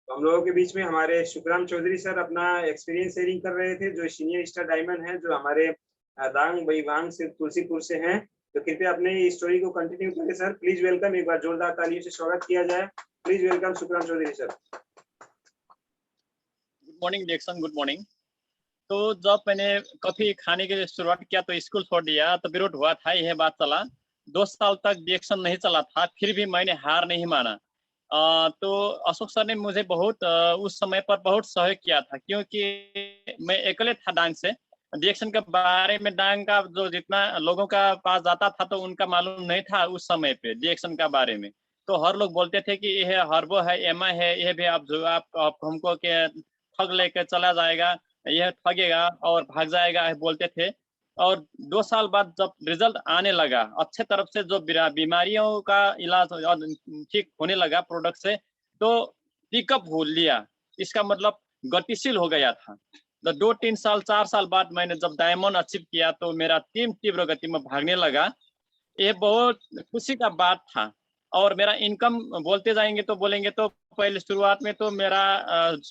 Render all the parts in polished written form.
तो हम लोगों के बीच में हमारे शुक्राम चौधरी सर अपना एक्सपीरियंस शेयरिंग कर रहे थे, जो सीनियर स्टार डायमंड है, जो हमारे दांग बईवांग से तुलसीपुर से हैं। तो कृपया अपने स्टोरी को कंटिन्यू करें सर। प्लीज वेलकम, एक बार जोरदार तालियों से स्वागत किया जाए। Please welcome Shukram Chaudhary sir. Good morning डिएक्सन, गुड मॉर्निंग। तो जब मैंने कॉफी खाने के लिए शुरुआत किया तो स्कूल छोड़ दिया, तो विरोध हुआ था, यह बात चला। 2 साल तक डिएक्शन नहीं चला था, फिर भी मैंने हार नहीं माना। तो अशोक सर ने मुझे बहुत उस समय पर बहुत सहयोग किया था, क्योंकि मैं अकेले था डांग से। डिएक्शन के बारे में डांग का जो जितना लोगों का पास जाता था तो उनका मालूम नहीं था उस समय पे डिएक्शन का बारे में। तो हर लोग बोलते थे कि यह हर्बो है, एमा है, यह भी आप हमको के ठग लेकर चला जाएगा, यह ठगेगा और भाग जाएगा, बोलते थे। और 2 साल बाद जब रिजल्ट आने लगा अच्छे तरफ से, जो बीमारियों का इलाज ठीक होने लगा प्रोडक्ट से, तो पिकअप हो लिया। इसका मतलब गतिशील हो गया था। तो 2-3 साल 4 साल बाद मैंने जब डायमंड अचीव किया तो मेरा टीम तीव्र गति में भागने लगा। ये बहुत खुशी का बात था। और मेरा इनकम बोलते जाएंगे तो बोलेंगे तो पहले शुरुआत में तो मेरा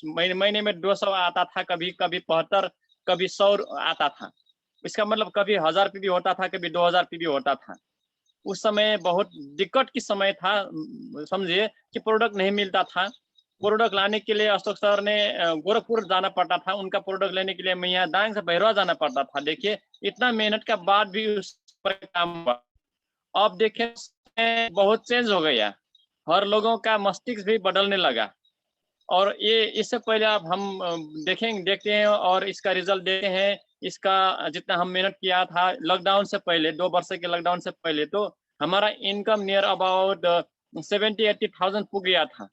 महीने में 200 आता था, कभी कभी 75, कभी 100 आता था। इसका मतलब कभी 1000 पीबी होता था, कभी 2000 पीबी होता था। उस समय बहुत दिक्कत की समय था, समझिए कि प्रोडक्ट नहीं मिलता था। प्रोडक्ट लाने के लिए अशोक सर ने गोरखपुर जाना पड़ता था, उनका प्रोडक्ट लेने के लिए मैं यहाँ डांग से बहरवा जाना पड़ता था। देखिए इतना मेहनत के बाद भी उस पर काम हुआ। अब देखिए बहुत चेंज हो गया, हर लोगों का मस्तिष्क भी बदलने लगा। और ये इससे पहले अब हम देखते हैं और इसका रिजल्ट देखते हैं। इसका जितना हम मेहनत किया था लॉकडाउन से पहले, 2 वर्ष के लॉकडाउन से पहले, तो हमारा इनकम नियर अबाउट 70-80 थाउजेंड पुग गया था।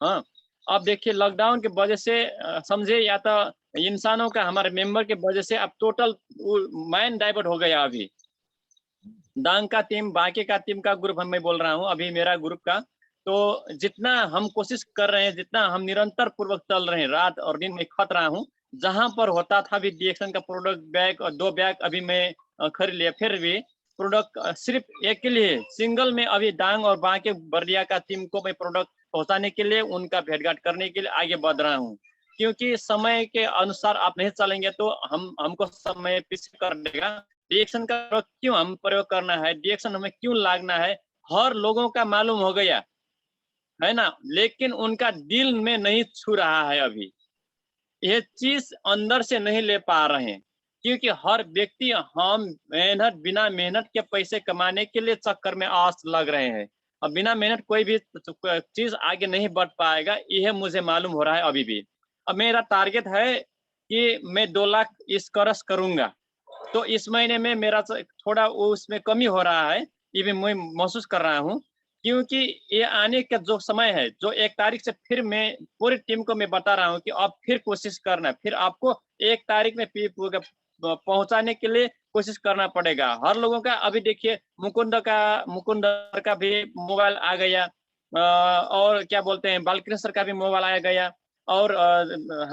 हाँ, अब देखिए लॉकडाउन के वजह से समझे या तो इंसानों का, हमारे मेंबर के वजह से अब टोटल माइंड डाइवर्ट हो गया। अभी डांग का टीम, बाकी का टीम का ग्रुप मैं बोल रहा हूँ, अभी मेरा ग्रुप का, तो जितना हम कोशिश कर रहे हैं, जितना हम निरंतर पूर्वक चल रहे हैं, रात और दिन में खट रहा हूँ। जहां पर होता था भी डिएक्शन का प्रोडक्ट बैग और 2 बैग अभी मैं खरीद लिया, फिर भी प्रोडक्ट सिर्फ एक के लिए सिंगल में अभी डांग और बाकी बर्दिया का टीम को मैं प्रोडक्ट पहुंचाने के लिए, उनका भेंटघाट करने के लिए आगे बढ़ रहा हूँ। क्योंकि समय के अनुसार आप नहीं चलेंगे तो हमको समय पीछे कर देगा। डिएक्शन का क्यों हम प्रयोग करना है, डिएक्शन हमें क्यों लागना है, हर लोगों का मालूम हो गया है ना, लेकिन उनका दिल में नहीं छू रहा है। अभी ये चीज अंदर से नहीं ले पा रहे हैं, क्योंकि हर व्यक्ति हम मेहनत, बिना मेहनत के पैसे कमाने के लिए चक्कर में आस लग रहे हैं। अब बिना मेहनत कोई भी चीज आगे नहीं बढ़ पाएगा, यह मुझे मालूम हो रहा है अभी भी। अब मेरा टारगेट है कि मैं 2 लाख इस करस करूंगा। तो इस महीने में मेरा थोड़ा उसमें कमी हो रहा है, ये भी मैं महसूस कर रहा हूँ। क्योंकि ये आने का जो समय है, जो 1 तारीख से फिर मैं पूरी टीम को मैं बता रहा हूँ कि अब फिर कोशिश करना, फिर आपको 1 तारीख में पहुंचाने के लिए कोशिश करना पड़ेगा हर लोगों का। अभी देखिए मुकुंद का भी मोबाइल आ गया, और क्या बोलते हैं बालकृष्ण सर का भी मोबाइल आ गया, और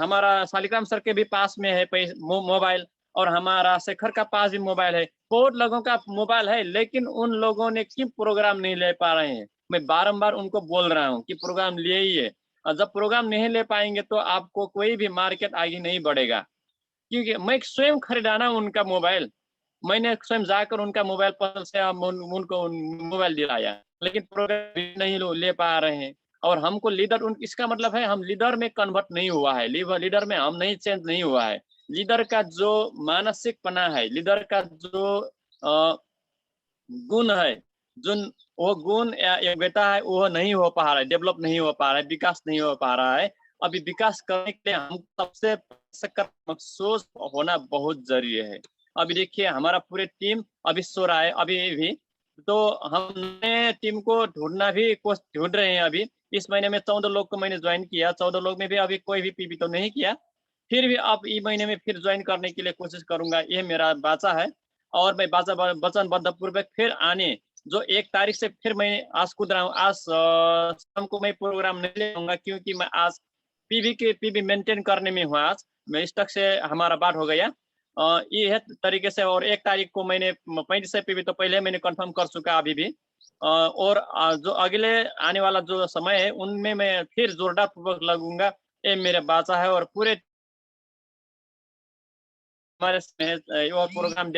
हमारा शालिग्राम सर के भी पास में है मोबाइल, और हमारा शेखर का पास भी मोबाइल है। बहुत लोगों का मोबाइल है, लेकिन उन लोगों ने क्यों प्रोग्राम नहीं ले पा रहे हैं। मैं बारंबार उनको बोल रहा हूँ कि प्रोग्राम लिए ही है, और जब प्रोग्राम नहीं ले पाएंगे तो आपको कोई भी मार्केट आगे नहीं बढ़ेगा। क्योंकि मैं स्वयं खरीदाना उनका मोबाइल, मैंने स्वयं जाकर उनका मोबाइल पसंद से उनको मोबाइल दिलाया, लेकिन प्रोग्राम नहीं ले पा रहे हैं। और हमको लीडर इसका मतलब है हम लीडर में कन्वर्ट नहीं हुआ है, लीडर में हम नहीं चेंज नहीं हुआ है। लीडर का जो मानसिक पना है, लीडर का जो गुण है, जो वो गुण या योग्यता है, वो नहीं हो पा रहा है, डेवलप नहीं हो पा रहा है, विकास नहीं हो पा रहा है। अभी विकास करने के लिए हम सबसे सकारात्मक सोच होना बहुत जरूरी है। अभी देखिए हमारा पूरे टीम अभी सो रहा है अभी भी, तो हमने टीम को ढूंढना भी ढूंढ रहे हैं। अभी इस महीने में 14 लोग को मैंने ज्वाइन किया, 14 लोग में भी अभी कोई भी पीबी तो नहीं किया, फिर भी अब इस महीने में फिर ज्वाइन करने के लिए कोशिश करूंगा, ये मेरा वाचा है। और मैं वचनबद्ध पूर्वक फिर आने, जो 1 तारीख से फिर मैं आज कूद रहा हूँ। आज शाम को मैं प्रोग्राम नहीं ले लूंगा, क्योंकि मैं आज पीबी मेंटेन करने में हूँ। आज मैं स्टॉक से हमारा बात हो गया ये है तरीके से। और 1 तारीख को मैंने 35 पीबी तो पहले मैंने कंफर्म कर चुका अभी भी। और जो अगले आने वाला जो समय है उनमें मैं फिर जोरदार पूर्वक लगूंगा। ये मेरे बाचा है और पूरे हमारे और प्रोग्राम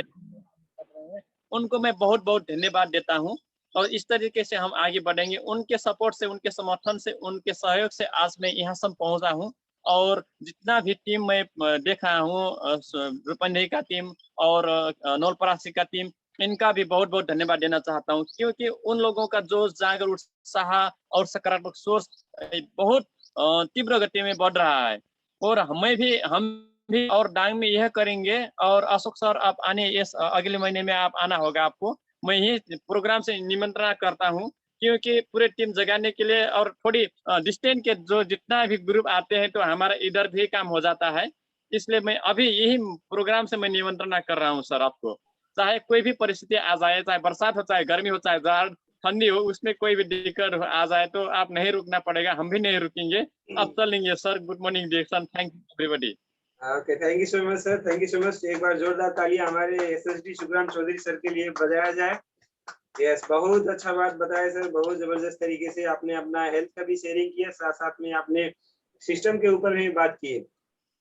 उनको मैं बहुत बहुत धन्यवाद देता हूँ। और इस तरीके से हम आगे बढ़ेंगे, उनके सपोर्ट से, उनके समर्थन से, उनके सहयोग से आज मैं यहाँ सब पहुंचा हूँ। और जितना भी टीम मैं देखा हूँ, रूपंदेही का टीम और नौलपरासी का टीम, इनका भी बहुत बहुत धन्यवाद देना चाहता हूँ, क्योंकि उन लोगों का जो जागर, उत्साह और सकारात्मक सोच बहुत तीव्र गति में बढ़ रहा है। और हम भी और डांग में यह करेंगे। और अशोक सर, आप आने इस अगले महीने में आप आना होगा आपको। मैं यही प्रोग्राम से निमंत्रण करता हूँ, क्योंकि पूरे टीम जगाने के लिए और थोड़ी डिस्टेंस के जो जितना भी ग्रुप आते हैं तो हमारा इधर भी काम हो जाता है। इसलिए मैं अभी यही प्रोग्राम से मैं निमंत्रण कर रहा हूँ सर आपको। चाहे कोई भी परिस्थिति आ जाए, चाहे बरसात हो, चाहे गर्मी हो, चाहे जाड़ ठंडी हो, उसमें कोई भी दिक्कत आ जाए तो आप नहीं रुकना पड़ेगा, हम भी नहीं रुकेंगे। अब चलेंगे sir. Good morning direction. Thank you everybody. Okay, thank you so much sir, thank you so much. एक बार जोरदार तालियां हमारे एसएसडी शुक्राम चौधरी सर के लिए बजाया जाए। यस, बहुत अच्छा बात बताया सर, बहुत जबरदस्त तरीके से आपने अपना हेल्थ का भी शेयरिंग किया, साथ साथ में आपने सिस्टम के ऊपर भी बात की।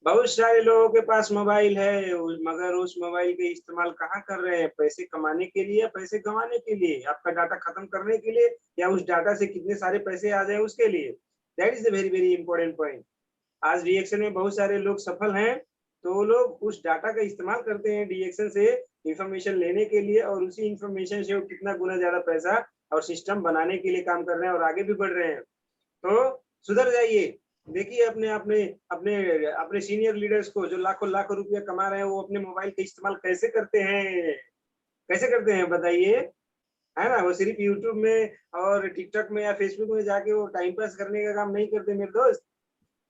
बहुत सारे लोगों के पास मोबाइल है, मगर उस मोबाइल के इस्तेमाल कहाँ कर रहे हैं? पैसे कमाने के लिए या पैसे गंवाने के लिए? आपका डाटा खत्म करने के लिए या उस डाटा से कितने सारे पैसे आ जाए उसके लिए? That is the very very important point. आज डीएक्शन में बहुत सारे लोग सफल हैं, तो वो लोग उस डाटा का इस्तेमाल करते हैं डीएक्शन से इंफॉर्मेशन लेने के लिए, और उसी इंफॉर्मेशन से वो कितना गुना ज्यादा पैसा और सिस्टम बनाने के लिए काम कर रहे हैं और आगे भी बढ़ रहे हैं। तो सुधर जाइए। देखिए अपने अपने अपने अपने सीनियर लीडर्स को जो लाखों लाखों रुपया कमा रहे हैं, वो अपने मोबाइल का इस्तेमाल कैसे करते हैं? कैसे करते हैं बताइए? है ना? वो सिर्फ यूट्यूब में और टिकटॉक में या फेसबुक में जाके वो टाइम पास करने का काम नहीं करते मेरे दोस्त।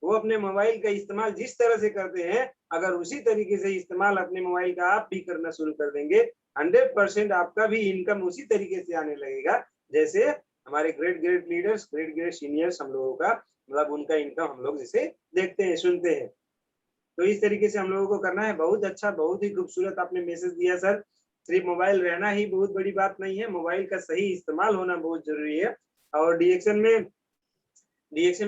वो अपने मोबाइल का इस्तेमाल जिस तरह से करते हैं, अगर उसी तरीके से इस्तेमाल अपने मोबाइल का आप भी करना शुरू कर देंगे, 100% आपका भी इनकम उसी तरीके से आने लगेगा जैसे हमारे great great leaders, great great seniors हम लोगों का, मतलब उनका इनकम हम लोग जैसे देखते हैं, सुनते हैं। तो इस तरीके से हम लोगों को करना है। बहुत अच्छा, बहुत ही खूबसूरत आपने मैसेज दिया सर। सिर्फ मोबाइल रहना ही बहुत बड़ी बात नहीं है, मोबाइल का सही इस्तेमाल होना बहुत जरूरी है। और डीएक्शन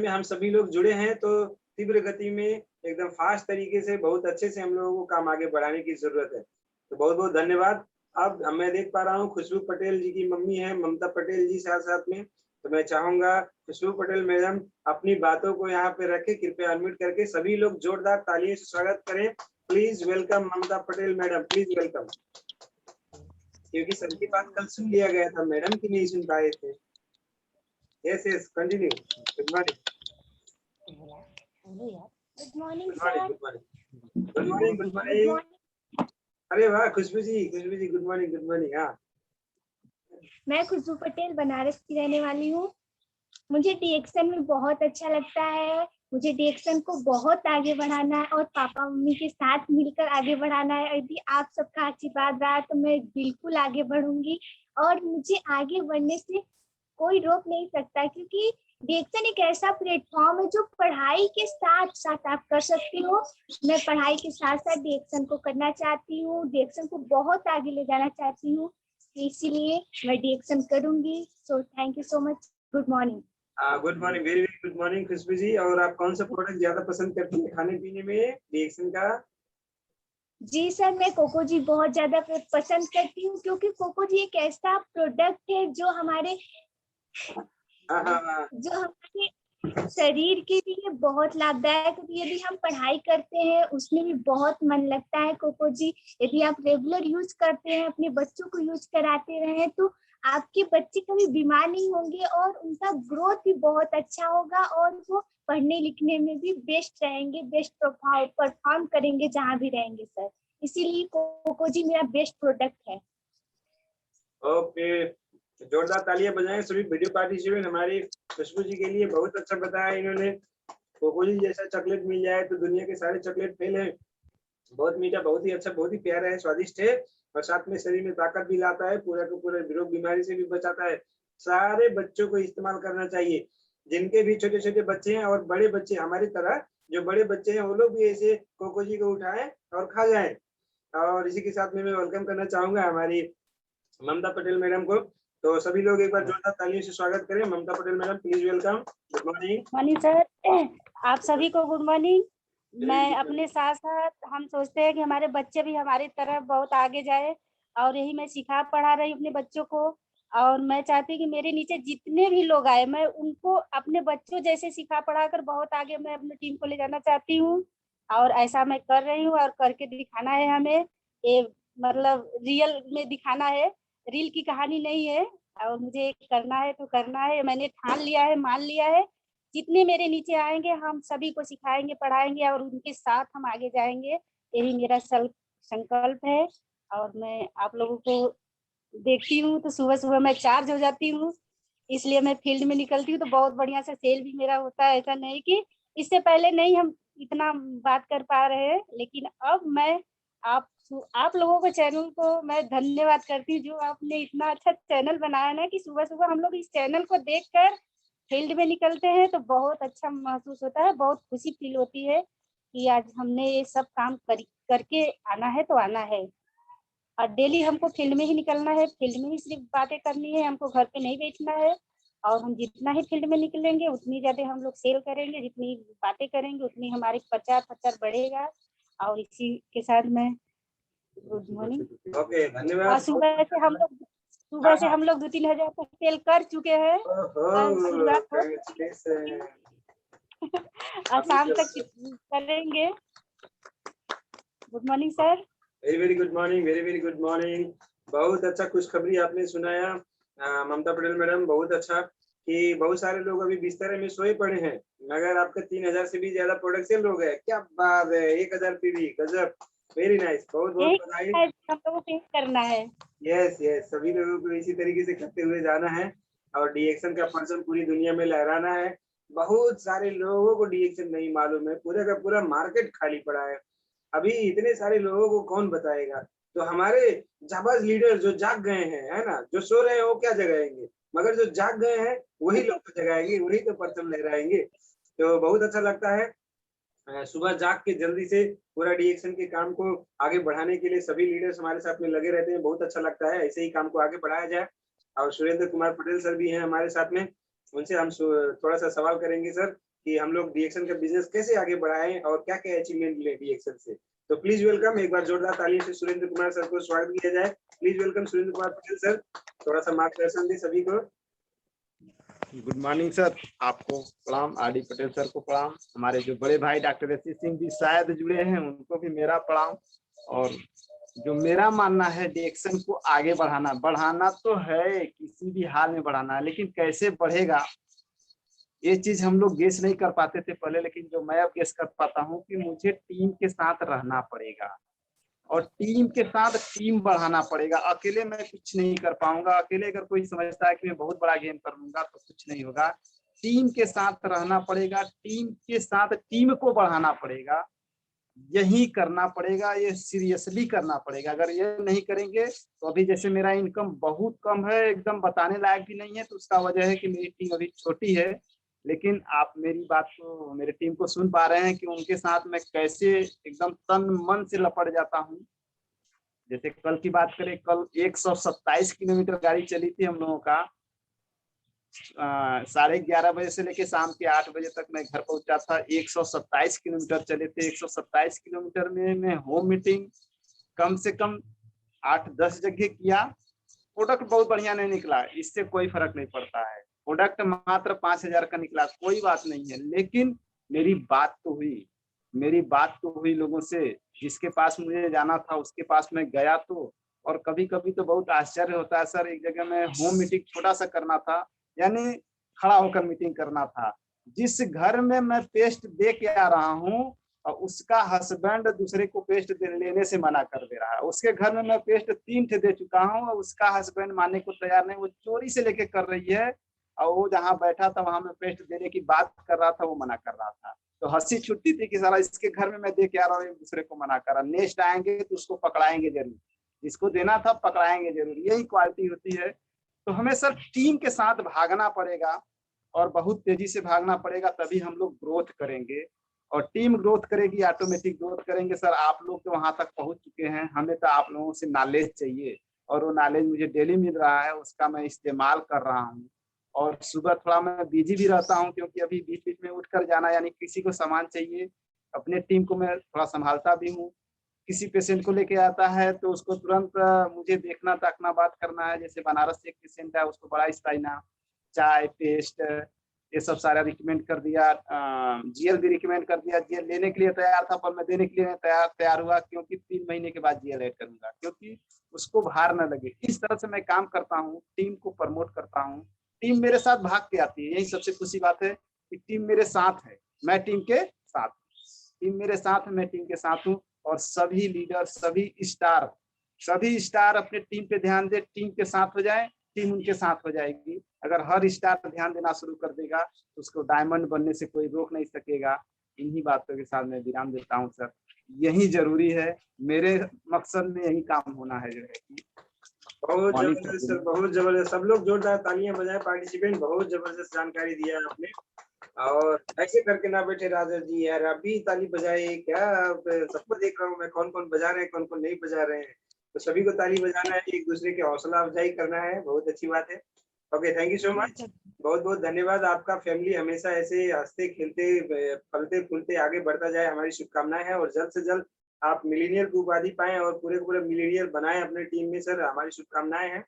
में हम सभी लोग जुड़े हैं, तो तीव्र गति में एकदम फास्ट तरीके से बहुत अच्छे से हम लोगों को काम आगे बढ़ाने की जरूरत है। तो बहुत बहुत धन्यवाद। अब मैं देख पा रहा हूँ खुशबू पटेल जी की मम्मी है ममता पटेल जी साथ साथ में, तो मैं चाहूंगा खुशबू पटेल मैडम अपनी बातों को यहाँ पे रखे, कृपया अनम्यूट करके सभी लोग जोरदार तालियों से स्वागत करें। Please welcome Mamata Patel madam, please welcome. क्योंकि सबकी बात कल सुन लिया गया था मैडम की नहीं सुन पाए थे। Yes yes, continue. Good morning. Good morning good sir. Morning, good morning, good morning. अरे वाह खुशबू जी, गुड मॉर्निंग, गुड मॉर्निंग। हाँ, मैं खुशबू पटेल बनारस की रहने वाली हूँ। मुझे डीएक्शन में बहुत अच्छा लगता है। मुझे डीएक्शन को बहुत आगे बढ़ाना है और पापा मम्मी के साथ मिलकर आगे बढ़ाना है। यदि आप सबका आशीर्वाद रहा तो मैं बिल्कुल आगे बढ़ूंगी, और मुझे आगे बढ़ने से कोई रोक नहीं सकता, क्योंकि डीएक्शन एक ऐसा प्लेटफॉर्म है जो पढ़ाई के साथ साथ आप कर सकती हो। मैं पढ़ाई के साथ साथ डीएक्शन को करना चाहती हूँ, डीएक्शन को बहुत आगे ले जाना चाहती हूँ, इसीलिए मैं डीएक्शन करूंगी। So thank you so much. Good morning. Good morning, very very good morning Khushboo ji. और आप कौन सा प्रोडक्ट ज्यादा पसंद करती हैं खाने पीने में रिएक्शन का? जी सर, मैं कोको जी बहुत ज्यादा पसंद करती हूँ, क्योंकि कोको जी एक ऐसा प्रोडक्ट है जो हमारे शरीर के लिए बहुत लाभदायक है, क्योंकि यदि हम पढ़ाई करते हैं उसमें भी बहुत मन लगता है। कोको जी यदि आप रेगुलर यूज करते हैं, अपने बच्चों को यूज कराते रहे, तो आपके बच्चे कभी बीमार नहीं होंगे और उनका ग्रोथ भी बहुत अच्छा होगा, और वो पढ़ने लिखने में भी बेस्ट रहेंगे, बेस्ट परफॉर्म करेंगे जहाँ भी रहेंगे सर। इसीलिए कोको जी मेरा बेस्ट प्रोडक्ट है। ओके, जोरदार तालियां बजाएं सभी वीडियो पार्टिसिपेंट हमारी खुशबू जी के लिए। बहुत अच्छा बताया इन्होंने। कोको जी जैसा चॉकलेट मिल जाए तो दुनिया के सारे चॉकलेट फेल है। बहुत मीठा, बहुत ही अच्छा, बहुत ही प्यारा है, स्वादिष्ट है, और साथ में शरीर में ताकत भी लाता है, पूरा का पूरा रोग बीमारी से भी बचाता है। सारे बच्चों को इस्तेमाल करना चाहिए, जिनके भी छोटे छोटे बच्चे हैं और बड़े बच्चे हमारी तरह जो बड़े बच्चे हैं, वो लोग भी ऐसे कोको जी को उठाएं और खा जाएं। और इसी के साथ में मैं वेलकम करना चाहूंगा हमारी ममता पटेल मैडम को। तो सभी लोग एक बार जोरदार तालियों से स्वागत करें। Mamta Patel madam, please welcome. Good morning. Morning sir, आप सभी को गुड मॉर्निंग। मैं अपने साथ साथ हम सोचते हैं कि हमारे बच्चे भी हमारी तरह बहुत आगे जाए, और यही मैं सिखा पढ़ा रही हूँ अपने बच्चों को। और मैं चाहती हूँ कि मेरे नीचे जितने भी लोग आए, मैं उनको अपने बच्चों जैसे सिखा पढ़ा कर बहुत आगे मैं अपनी टीम को ले जाना चाहती हूँ। और ऐसा मैं कर रही हूँ और करके दिखाना है हमें। ये मतलब रियल में दिखाना है, रील की कहानी नहीं है। और मुझे करना है तो करना है, मैंने ठान लिया है, मान लिया है। जितने मेरे नीचे आएंगे हम सभी को सिखाएंगे, पढ़ाएंगे और उनके साथ हम आगे जाएंगे। यही मेरा संकल्प है। और मैं आप लोगों को देखती हूँ तो सुबह सुबह मैं चार्ज हो जाती हूँ, इसलिए मैं फील्ड में निकलती हूँ तो बहुत बढ़िया से सेल भी मेरा होता है। ऐसा नहीं कि इससे पहले नहीं हम इतना बात कर पा रहे हैं, लेकिन अब मैं आप लोगों के चैनल को मैं धन्यवाद करती हूँ, जो आपने इतना अच्छा चैनल बनाया ना कि सुबह सुबह हम लोग इस चैनल को देखकर फील्ड में निकलते हैं तो बहुत अच्छा महसूस होता है, बहुत खुशी फील होती है कि आज हमने ये सब काम करके आना है तो आना है। और डेली हमको फील्ड में ही निकलना है, फील्ड में ही सिर्फ बातें करनी है, हमको घर पे नहीं बैठना है। और हम जितना ही फील्ड में निकलेंगे उतनी ज्यादा हम लोग सेल करेंगे, जितनी बातें करेंगे उतनी हमारी प्रचार बढ़ेगा। और इसी के साथ मैं गुड मॉर्निंग। ओके, और धन्यवाद। सुबह से हम लोग 2-3 हजार तक सेल कर चुके हैं। शुरुआत हो Congratulations. और शाम तक करेंगे। Good morning sir. Very good morning, very good morning. बहुत अच्छा खुशखबरी आपने सुनाया ममता पटेल मैडम, बहुत अच्छा कि बहुत सारे लोग अभी बिस्तर में सोए पड़े हैं, मगर आपका 3000 से भी ज्यादा प्रोडक्ट सेल हो गए। क्या बात है, 1000 पीवी, गजब, वेरी नाइस, बहुत बहुत बधाई। हम लोगों को करना है। यस यस, सभी लोगों को इसी तरीके से करते हुए जाना है और डीएक्शन का परचम पूरी दुनिया में लहराना है। बहुत सारे लोगों को डीएक्शन नहीं मालूम है, पूरा का पूरा मार्केट खाली पड़ा है। अभी इतने सारे लोगों को कौन बताएगा। तो हमारे जाबाज लीडर जो जाग गए हैं, है ना, जो सो रहे हैं वो क्या जगाएंगे, मगर जो जाग गए हैं वही लोग तो जगाएंगे, वही तो परचम लहराएंगे। तो बहुत अच्छा लगता है सुबह जाग के जल्दी से पूरा डीएक्शन के काम को आगे बढ़ाने के लिए सभी लीडर्स हमारे साथ में लगे रहते हैं। बहुत अच्छा लगता है, ऐसे ही काम को आगे बढ़ाया जाए। और सुरेंद्र कुमार पटेल सर भी हैं हमारे साथ में, उनसे हम थोड़ा सा सवाल करेंगे सर कि हम लोग डीएक्शन का बिजनेस कैसे आगे बढ़ाएं और क्या क्या अचीवमेंट मिले डीएक्शन से। तो प्लीज वेलकम, एक बार जोरदार तालियों से सुरेंद्र कुमार सर को स्वागत किया जाए। Please welcome Surendra Kumar Patel sir, थोड़ा सा मार्गदर्शन दे सभी को। गुड मॉर्निंग सर, आपको प्रणाम, आरडी पटेल सर को प्रणाम, हमारे जो बड़े भाई डॉक्टर एस सिंह भी शायद जुड़े हैं उनको भी मेरा प्रणाम। और जो मेरा मानना है डीएक्शन को आगे बढ़ाना तो है, किसी भी हाल में बढ़ाना है, लेकिन कैसे बढ़ेगा ये चीज हम लोग गेस नहीं कर पाते थे पहले, लेकिन जो मैं अब गेस कर पाता हूँ कि मुझे टीम के साथ रहना पड़ेगा और टीम के साथ टीम बढ़ाना पड़ेगा। अकेले मैं कुछ नहीं कर पाऊंगा। अकेले अगर कोई समझता है कि मैं बहुत बड़ा गेम कर लूंगा तो कुछ नहीं होगा। टीम के साथ रहना पड़ेगा, टीम के साथ टीम को बढ़ाना पड़ेगा, यही करना पड़ेगा, ये सीरियसली करना पड़ेगा। अगर ये नहीं करेंगे तो अभी जैसे मेरा इनकम बहुत कम है, एकदम बताने लायक भी नहीं है, तो उसका वजह है कि मेरी टीम अभी छोटी है। लेकिन आप मेरी बात को, मेरे टीम को सुन पा रहे हैं कि उनके साथ मैं कैसे एकदम तन मन से लपट जाता हूँ। जैसे कल की बात करें, कल 127 किलोमीटर गाड़ी चली थी हम लोगों का। 11:30 बजे से लेके शाम के 8 बजे तक मैं घर पहुंचा था। 127 किलोमीटर चले थे। 127 किलोमीटर में मैं होम मीटिंग कम से कम 8-10 जगह किया। प्रोडक्ट बहुत बढ़िया नहीं निकला, इससे कोई फर्क नहीं पड़ता है। प्रोडक्ट मात्र 5000 का निकला, कोई बात नहीं है, लेकिन मेरी बात तो हुई लोगों से। जिसके पास मुझे जाना था उसके पास मैं गया तो। और कभी कभी तो बहुत आश्चर्य होता है सर, एक जगह में होम मीटिंग छोटा सा करना था, यानी खड़ा होकर मीटिंग करना था। जिस घर में मैं पेस्ट दे के आ रहा हूँ और उसका हस्बैंड दूसरे को पेस्ट लेने से मना कर दे रहा है। उसके घर में मैं पेस्ट 3 ठे दे चुका हूँ और उसका हस्बैंड मानने को तैयार नहीं, वो चोरी से लेके कर रही है। और वो जहाँ बैठा था वहां मैं पेस्ट देने की बात कर रहा था, वो मना कर रहा था। तो हंसी छुट्टी थी कि साला इसके घर में मैं दे के आ रहा हूँ, एक दूसरे को मना कर रहा। नेक्स्ट आएंगे तो उसको पकड़ाएंगे जरूर, जिसको देना था पकड़ाएंगे जरूर, यही क्वालिटी होती है। तो हमें सर टीम के साथ भागना पड़ेगा और बहुत तेजी से भागना पड़ेगा, तभी हम लोग ग्रोथ करेंगे। और टीम ग्रोथ करेगी, ऑटोमेटिक ग्रोथ करेंगे। सर आप लोग तो वहां तक पहुंच चुके हैं, हमें तो आप लोगों से नॉलेज चाहिए। और वो नॉलेज मुझे डेली मिल रहा है, उसका मैं इस्तेमाल कर रहा हूँ। और सुबह थोड़ा मैं बिजी भी रहता हूँ, क्योंकि अभी बीच बीच में उठकर जाना, यानी किसी को सामान चाहिए, अपने टीम को मैं थोड़ा संभालता भी हूँ। किसी पेशेंट को लेके आता है तो उसको तुरंत मुझे देखना ताकना बात करना है। जैसे बनारस से एक पेशेंट है, उसको बड़ा स्टाइना, चाय, पेस्ट, ये सब सारा रिकमेंड कर दिया। जीएल भी रिकमेंड कर दिया। जीएल लेने के लिए तैयार था, पर मैं देने के लिए तैयार हुआ, क्योंकि 3 महीने के बाद जीएल ऐड करूंगा, क्योंकि उसको भार न लगे। इस तरह से मैं काम करता हूँ, टीम को प्रमोट करता हूँ। टीम मेरे साथ भाग के आती है, यही सबसे खुशी बात है कि टीम मेरे साथ है, मैं टीम के साथ। टीम मेरे साथ है, मैं टीम के साथ हूँ। और सभी लीडर, सभी स्टार अपने टीम पे ध्यान दे, टीम के साथ हो जाए, टीम उनके साथ हो जाएगी। अगर हर स्टार ध्यान देना शुरू कर देगा तो उसको डायमंड बनने से कोई रोक नहीं सकेगा। इन्हीं बातों के साथ मैं विराम देता हूँ सर। यही जरूरी है, मेरे मकसद में यही काम होना है जो है कि बहुत जबरदस्त सर, बहुत जबरदस्त। सब लोग जोरदार तालियां बजाएं। पार्टिसिपेंट बहुत जबरदस्त जानकारी दिया आपने। और ऐसे करके ना बैठे राजा जी, यार अभी ताली बजाए क्या? सबको देख रहा हूँ मैं, कौन कौन बजा रहे हैं, कौन कौन नहीं बजा रहे हैं। तो सभी को ताली बजाना है, एक दूसरे की हौसला अफजाई करना है। बहुत अच्छी बात है। Okay, thank you so much. बहुत बहुत धन्यवाद। आपका फैमिली हमेशा ऐसे हंसते खेलते फलते फूलते आगे बढ़ता जाए, हमारी शुभकामनाएं हैं। और जल्द से जल्द आप मिलीनियर की उपाधि पाएं और पूरे पूरे मिलीनियर बनाएं अपने टीम में सर, हमारी शुभकामनाएं हैं।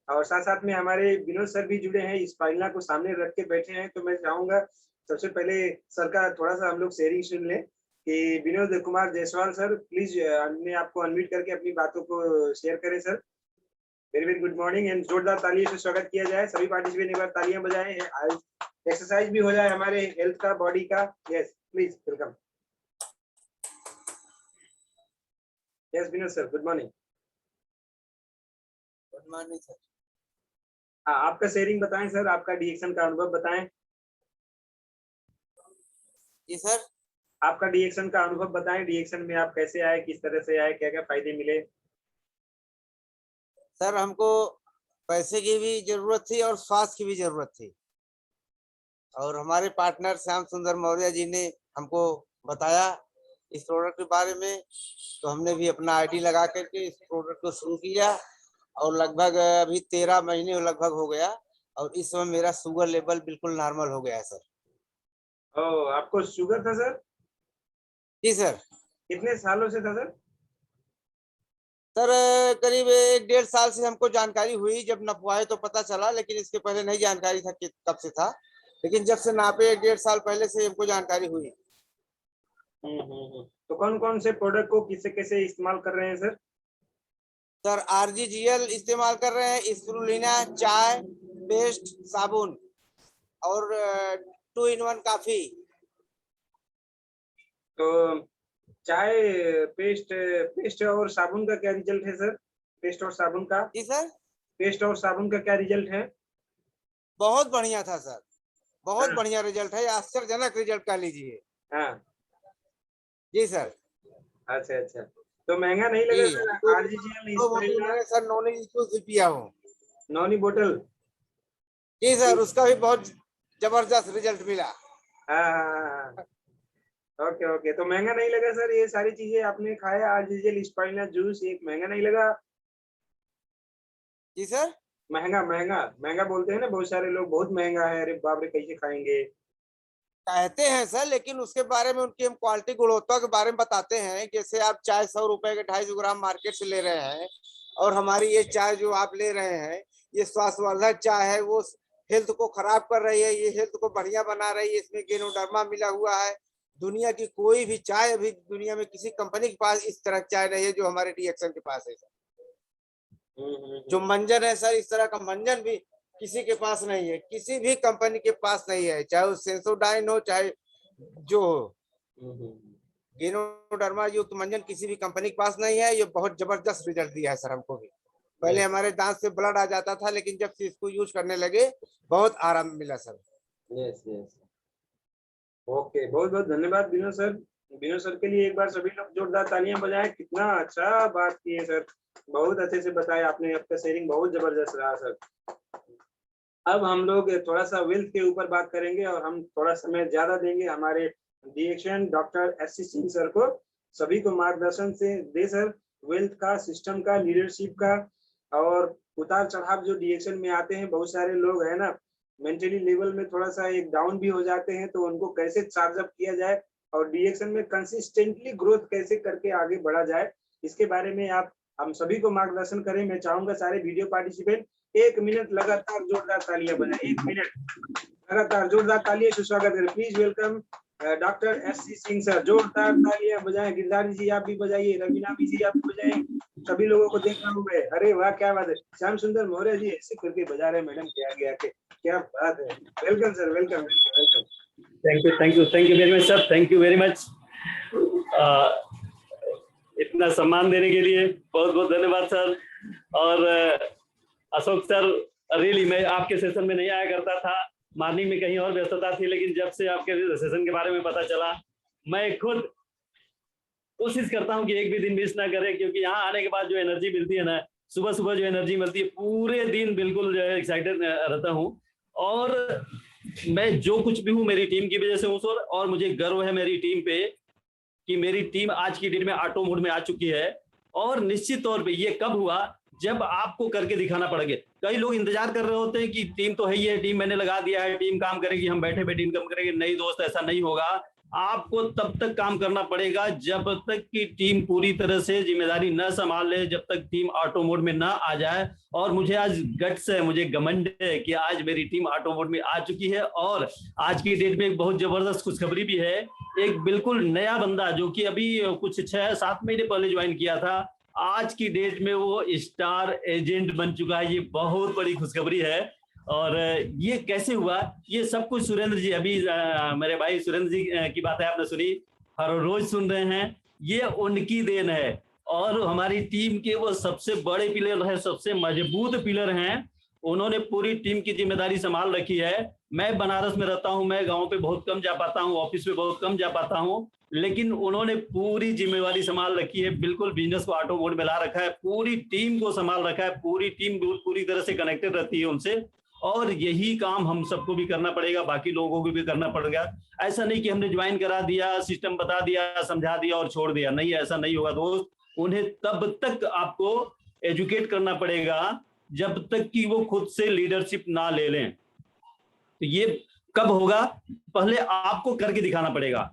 और साथ साथ में हमारे विनोद सर भी जुड़े हैं, इस फाइल को सामने रख के बैठे हैं। तो मैं चाहूंगा सबसे पहले सर का थोड़ा सा हम लोग शेयरिंग सुन लें कि विनोद कुमार जायसवाल सर प्लीज अपने आपको अनम्यूट करके अपनी बातों को शेयर करें sir. Very very good morning and जोरदार तालियों से स्वागत किया जाए। सभी पार्टिसिपेंट एक बार तालियां बजाएं, एक्सरसाइज भी हो जाए हमारे हेल्थ का, बॉडी का। Yes please, welcome. Yes Vinod sir, good morning. Good morning sir. हाँ, आपका शेयरिंग बताएं सर, आपका डीएक्शन का अनुभव बताएं। जी सर। आपका डीएक्शन का अनुभव बताएं। डीएक्शन में आप कैसे आए, किस तरह से आए, क्या क्या फायदे मिले? सर हमको पैसे की भी जरूरत थी और स्वास्थ्य की भी जरूरत थी, और हमारे पार्टनर श्याम सुंदर मौर्य जी ने हमको बताया इस प्रोडक्ट के बारे में। तो हमने भी अपना आईडी लगा करके इस प्रोडक्ट को शुरू किया, और लगभग अभी 13 महीने लगभग हो गया, और इस समय मेरा शुगर लेवल बिल्कुल नॉर्मल हो गया है सर। ओह, आपको शुगर था सर? जी सर। कितने सालों से था सर? सर करीब 1.5 साल से हमको जानकारी हुई, जब नपवाए तो पता चला, लेकिन इसके पहले नहीं जानकारी था कि कब से था, लेकिन जब से नापे 1.5 साल पहले से हमको जानकारी हुई। तो कौन कौन से प्रोडक्ट को किसे कैसे इस्तेमाल कर रहे हैं सर? सर आरजीजीएल इस्तेमाल कर रहे हैं, स्पिरुलिना, चाय, पेस्ट, साबुन और 2-in-1 काफी। तो चाय, पेस्ट और साबुन का क्या रिजल्ट है सर? पेस्ट और साबुन का? जी सर। पेस्ट और साबुन का क्या रिजल्ट है? बहुत बढ़िया था सर, बहुत बढ़िया रिजल्ट है, आश्चर्यजनक रिजल्ट कह लीजिए। हाँ जी सर। अच्छा अच्छा, तो महंगा नहीं लगा सर? आरजीजीएल मैंने सर नॉनी जूस पिया हूँ। नॉनी बोतल? जी सर, उसका भी बहुत जबरदस्त रिजल्ट मिला। हाँ। ओके ओके, तो महंगा नहीं लगा सर? ये सारी चीजें आपने खाया, आरजीजीएल स्पाइना जूस, एक महंगा नहीं लगा? जी सर। महंगा महंगा महंगा बोलते हैं ना बहुत सारे लोग, बहुत महंगा है, अरे बाप रे कैसे खाएंगे। कहते हैं सर, लेकिन उसके बारे में उनकी हम क्वालिटी गुणवत्ता के बारे में बताते हैं। जैसे आप चाय 100 रुपए के 250 ग्राम मार्केट से ले रहे हैं, और हमारी ये चाय जो आप ले रहे हैं ये स्वास्थ्यवर्धक चाय है, वो हेल्थ को खराब कर रही है, ये हेल्थ को बढ़िया बना रही है, इसमें गेनोडर्मा मिला हुआ है। दुनिया की कोई भी चाय अभी दुनिया में किसी कंपनी के पास इस तरह चाय नहीं है जो हमारे डीएक्शन के पास है सर। जो मंजन है सर, इस तरह का मंजन भी किसी के पास नहीं है, किसी भी कंपनी के पास नहीं है, चाहे वो सेंसोडाइन हो चाहे जो हो। गेनोडर्मा युक्त मंजन किसी भी कंपनी के पास नहीं है। ये बहुत जबरदस्त रिजल्ट दिया है सर हमको भी। पहले हमारे दांत से ब्लड आ जाता था, लेकिन जब से इसको यूज करने लगे बहुत आराम मिला सर। यस यस, ओके, बहुत बहुत धन्यवाद विनोद सर। विनोद सर के लिए एक बार सभी लोग जोरदार तालियां बजाएं। कितना अच्छा बात की है सर, बहुत अच्छे से बताया आपने, आपका शेयरिंग बहुत जबरदस्त रहा सर। अब हम लोग थोड़ा सा वेल्थ के ऊपर बात करेंगे, और हम थोड़ा समय ज्यादा देंगे हमारे डीएक्शन doctor S C Singh sir को। सभी को मार्गदर्शन से दे सर, वेल्थ का, सिस्टम का, लीडरशिप का, और उतार चढ़ाव जो डिएक्शन में आते हैं, बहुत सारे लोग है ना मेंटली लेवल में थोड़ा सा एक डाउन भी हो जाते हैं, तो उनको कैसे चार्ज अप किया जाए और डिएक्शन में कंसिस्टेंटली ग्रोथ कैसे करके आगे बढ़ा जाए, इसके बारे में आप हम सभी को मार्गदर्शन करें। मैं चाहूंगा सारे वीडियो पार्टिसिपेंट 1 मिनट लगातार जोरदार तालियां बजाएं। 1 मिनट लगातार जोरदार तालियां से स्वागत करें। Please welcome doctor S C. Singh sir, जोरदार तालियां बजाएं। गिरधारी जी आप भी बजाइए, रवीना जी आप भी बजाएं, सभी लोगों को देख रहा हूँ मैं। अरे वाह क्या बात है, श्याम सुंदर मौर्य जी ऐसे करके बजा रहे हैं मैडम, क्या गया के क्या बात है। Welcome sir, welcome welcome. Thank you very much sir, thank you very much. इतना सम्मान देने के लिए बहुत बहुत धन्यवाद सर। और अशोक सर, रियली मैं आपके सेशन में नहीं आया करता था, मॉर्निंग में कहीं और व्यस्तता थी, लेकिन जब से आपके सेशन के बारे में पता चला, मैं खुद कोशिश करता हूं कि एक भी दिन मिस ना करें, क्योंकि यहाँ आने के बाद जो एनर्जी मिलती है ना, सुबह सुबह जो एनर्जी मिलती है, पूरे दिन बिल्कुल जो है एक्साइटेड रहता हूँ। और मैं जो कुछ भी हूँ मेरी टीम की वजह से हूँ सर, और मुझे गर्व है मेरी टीम पे कि मेरी टीम आज की डेट में ऑटो मोड में आ चुकी है। और निश्चित तौर पे ये कब हुआ, जब आपको करके दिखाना पड़ेगा। कई लोग इंतजार कर रहे होते हैं कि टीम तो है ही है, टीम मैंने लगा दिया है, टीम काम करेगी, हम बैठे बैठे टीम काम करेंगे। नहीं दोस्त, ऐसा नहीं होगा। आपको तब तक काम करना पड़ेगा जब तक कि टीम पूरी तरह से जिम्मेदारी न संभाल ले, जब तक टीम ऑटो मोड में ना आ जाए। और मुझे आज गट्स है, मुझे घमंड है कि आज मेरी टीम ऑटो मोड में आ चुकी है। और आज की डेट में एक बहुत जबरदस्त खुशखबरी भी है। एक बिल्कुल नया बंदा जो कि अभी कुछ 6-7 महीने पहले ज्वाइन किया था, आज की डेट में वो स्टार एजेंट बन चुका है। ये बहुत बड़ी खुशखबरी है। और ये कैसे हुआ, ये सब कुछ सुरेंद्र जी, अभी मेरे भाई सुरेंद्र जी की बात है आपने सुनी, हर रोज सुन रहे हैं, ये उनकी देन है। और हमारी टीम के वो सबसे बड़े पिलर है, सबसे मजबूत पिलर हैं। उन्होंने पूरी टीम की जिम्मेदारी संभाल रखी है। मैं बनारस में रहता हूं, मैं गांव पे बहुत कम जा पाता हूं, ऑफिस पे बहुत कम जा पाता हूं, लेकिन उन्होंने पूरी जिम्मेवारी संभाल रखी है। बिल्कुल बिजनेस को ऑटो मोड में ला रखा है, पूरी टीम को संभाल रखा है, पूरी टीम पूरी तरह से कनेक्टेड रहती है उनसे। और यही काम हम सबको भी करना पड़ेगा, बाकी लोगों को भी करना पड़ेगा। ऐसा नहीं कि हमने ज्वाइन करा दिया, सिस्टम बता दिया, समझा दिया और छोड़ दिया, नहीं, ऐसा नहीं होगा दोस्त। उन्हें तब तक आपको एजुकेट करना पड़ेगा जब तक कि वो खुद से लीडरशिप ना ले लें। तो ये कब होगा, पहले आपको करके दिखाना पड़ेगा।